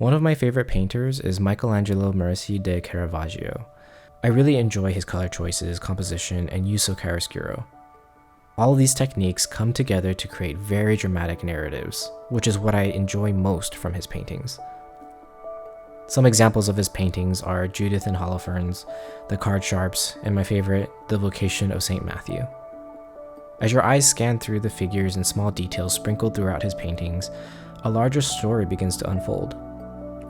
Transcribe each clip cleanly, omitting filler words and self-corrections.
One of my favorite painters is Michelangelo Merisi de Caravaggio. I really enjoy his color choices, composition, and use of chiaroscuro. All of these techniques come together to create very dramatic narratives, which is what I enjoy most from his paintings. Some examples of his paintings are Judith and Holofernes, The Card Sharps, and my favorite, The Vocation of St. Matthew. As your eyes scan through the figures and small details sprinkled throughout his paintings, a larger story begins to unfold.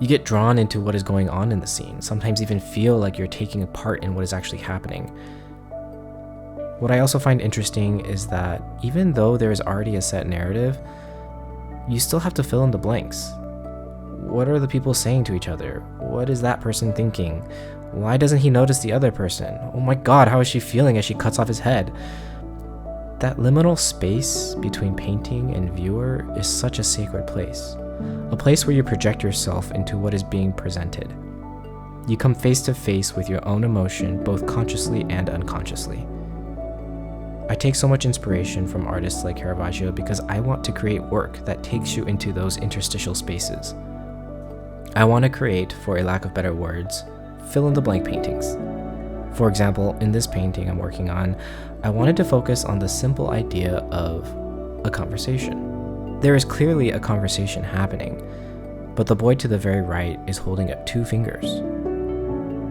You get drawn into what is going on in the scene, sometimes even feel like you're taking a part in what is actually happening. What I also find interesting is that even though there is already a set narrative, you still have to fill in the blanks. What are the people saying to each other? What is that person thinking? Why doesn't he notice the other person? Oh my god, how is she feeling as she cuts off his head? That liminal space between painting and viewer is such a sacred place. A place where you project yourself into what is being presented. You come face to face with your own emotion, both consciously and unconsciously. I take so much inspiration from artists like Caravaggio because I want to create work that takes you into those interstitial spaces. I want to create, for a lack of better words, fill-in-the-blank paintings. For example, in this painting I'm working on, I wanted to focus on the simple idea of a conversation. There is clearly a conversation happening, but the boy to the very right is holding up 2 fingers.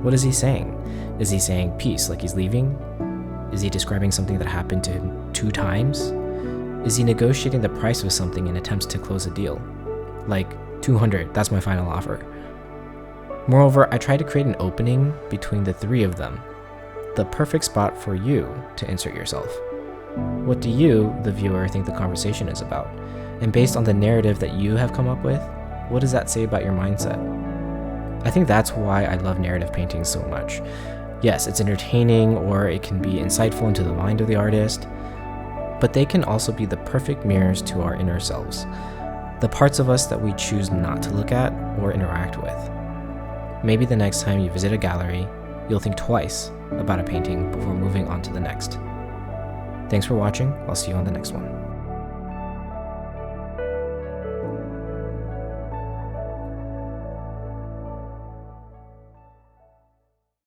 What is he saying? Is he saying peace like he's leaving? Is he describing something that happened to him 2 times? Is he negotiating the price of something in attempts to close a deal? Like, 200, that's my final offer. Moreover, I try to create an opening between the 3 of them, the perfect spot for you to insert yourself. What do you, the viewer, think the conversation is about? And based on the narrative that you have come up with, what does that say about your mindset? I think that's why I love narrative painting so much. Yes, it's entertaining, or it can be insightful into the mind of the artist, but they can also be the perfect mirrors to our inner selves, the parts of us that we choose not to look at or interact with. Maybe the next time you visit a gallery, you'll think twice about a painting before moving on to the next. Thanks for watching. I'll see you on the next one.